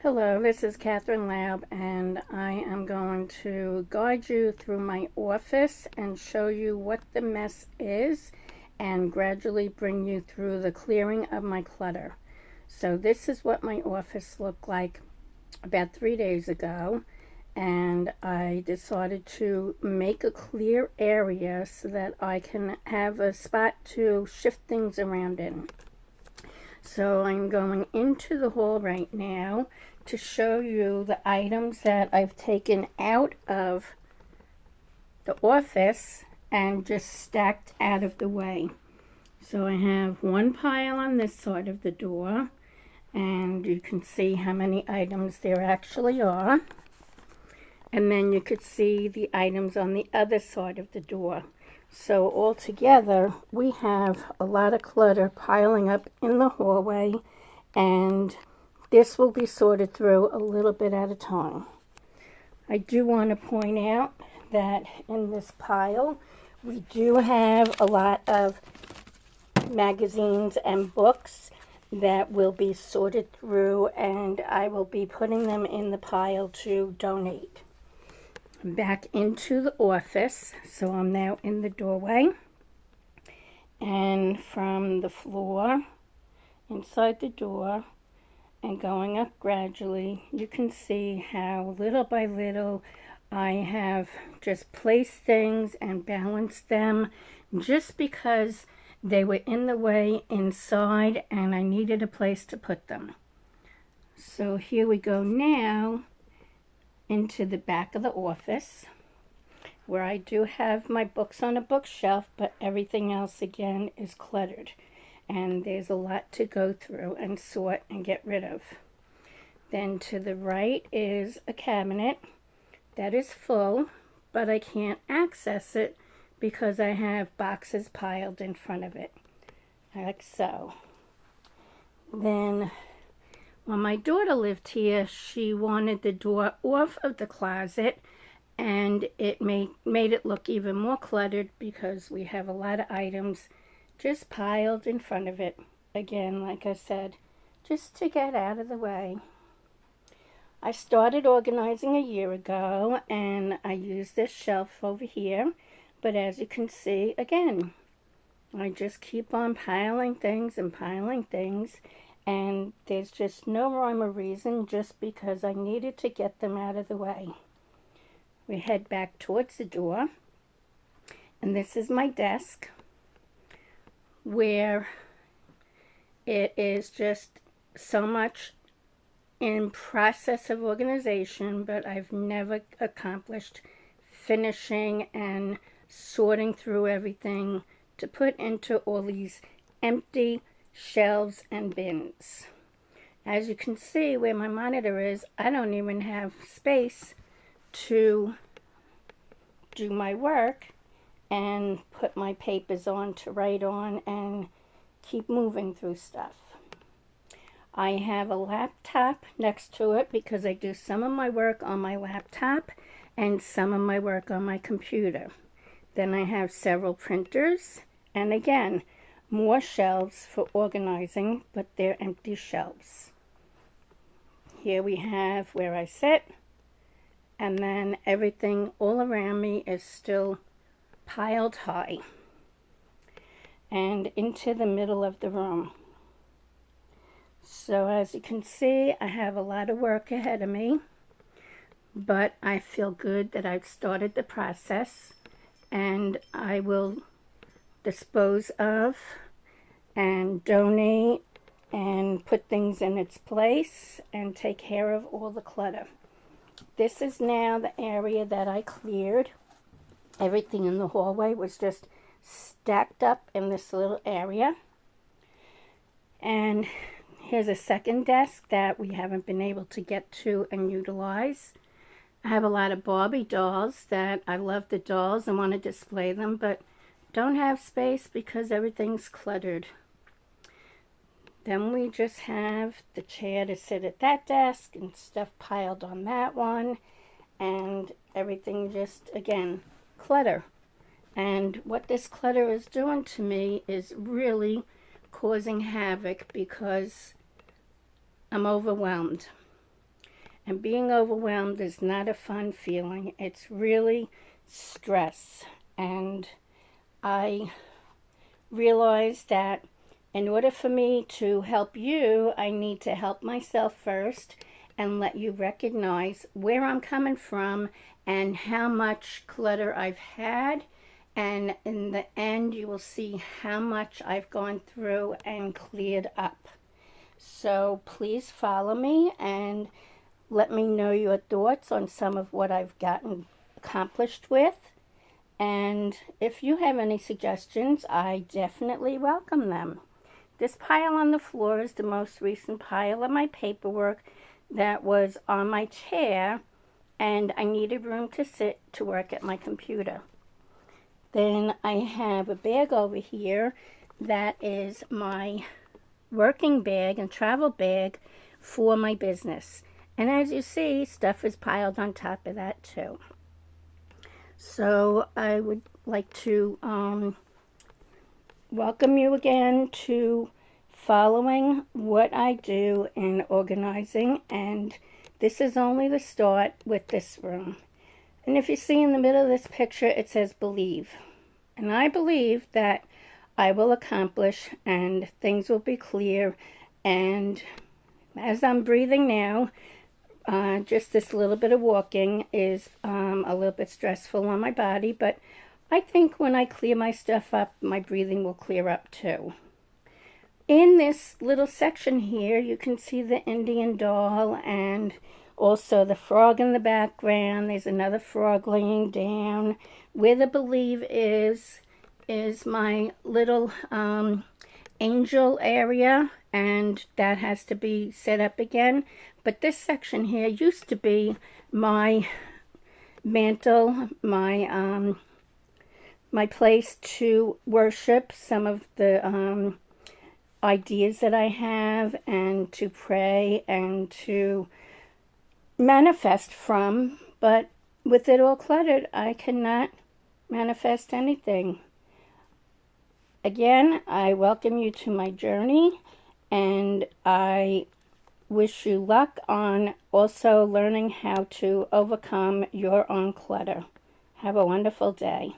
Hello, this is Catherine Laub, and I am going to guide you through my office and show you what the mess is and gradually bring you through the clearing of my clutter. So, this is what my office looked like about 3 days ago, and I decided to make a clear area so that I can have a spot to shift things around in. So I'm going into the hall right now to show you the items that I've taken out of the office and just stacked out of the way. So I have one pile on this side of the door, and you can see how many items there actually are. And then you could see the items on the other side of the door. So altogether, we have a lot of clutter piling up in the hallway, and this will be sorted through a little bit at a time. I do want to point out that in this pile, we do have a lot of magazines and books that will be sorted through, and I will be putting them in the pile to donate. Back into the office, so I'm now in the doorway, and from the floor inside the door and going up gradually, you can see how little by little I have just placed things and balanced them just because they were in the way inside and I needed a place to put them. So here we go now into the back of the office, where I do have my books on a bookshelf, but everything else again is cluttered, and there's a lot to go through and sort and get rid of. Then to the right is a cabinet that is full, but I can't access it because I have boxes piled in front of it, like so. Then when my daughter lived here, she wanted the door off of the closet, and it made it look even more cluttered because we have a lot of items just piled in front of it. Again, like I said, just to get out of the way. I started organizing a year ago, and I used this shelf over here, but as you can see, again, I just keep on piling things and piling things, and there's just no rhyme or reason, just because I needed to get them out of the way. We head back towards the door, and this is my desk, where it is just so much in process of organization, but I've never accomplished finishing and sorting through everything to put into all these empty shelves and bins. As you can see where my monitor is, I don't even have space to do my work and put my papers on to write on and keep moving through stuff. I have a laptop next to it because I do some of my work on my laptop and some of my work on my computer. Then I have several printers, and again, more shelves for organizing, but they're empty shelves. Here we have where I sit, and then everything all around me is still piled high and into the middle of the room. So as you can see, I have a lot of work ahead of me, but I feel good that I've started the process, and I will dispose of and donate and put things in its place and take care of all the clutter. This is now the area that I cleared. Everything in the hallway was just stacked up in this little area. And here's a second desk that we haven't been able to get to and utilize. I have a lot of Barbie dolls that I love the dolls and want to display them, but don't have space because everything's cluttered. Then we just have the chair to sit at that desk and stuff piled on that one, and everything just, again, clutter. And what this clutter is doing to me is really causing havoc because I'm overwhelmed. And being overwhelmed is not a fun feeling. It's really stress. And I realized that in order for me to help you, I need to help myself first and let you recognize where I'm coming from and how much clutter I've had. And in the end, you will see how much I've gone through and cleared up. So please follow me and let me know your thoughts on some of what I've gotten accomplished with. And if you have any suggestions, I definitely welcome them. This pile on the floor is the most recent pile of my paperwork that was on my chair, and I needed room to sit to work at my computer. Then I have a bag over here that is my working bag and travel bag for my business. And as you see, stuff is piled on top of that too. So I would like to welcome you again to following what I do in organizing, and this is only the start with this room. And if you see in the middle of this picture, it says believe. And I believe that I will accomplish and things will be clear. And as I'm breathing now, just this little bit of walking is a little bit stressful on my body, but I think when I clear my stuff up, my breathing will clear up too. In this little section here, you can see the Indian doll and also the frog in the background. There's another frog laying down. Where the believe is my little angel area, and that has to be set up again. But this section here used to be my mantle, my my place to worship some of the ideas that I have, and to pray and to manifest from. But with it all cluttered, I cannot manifest anything. Again, I welcome you to my journey, and I wish you luck on also learning how to overcome your own clutter. Have a wonderful day.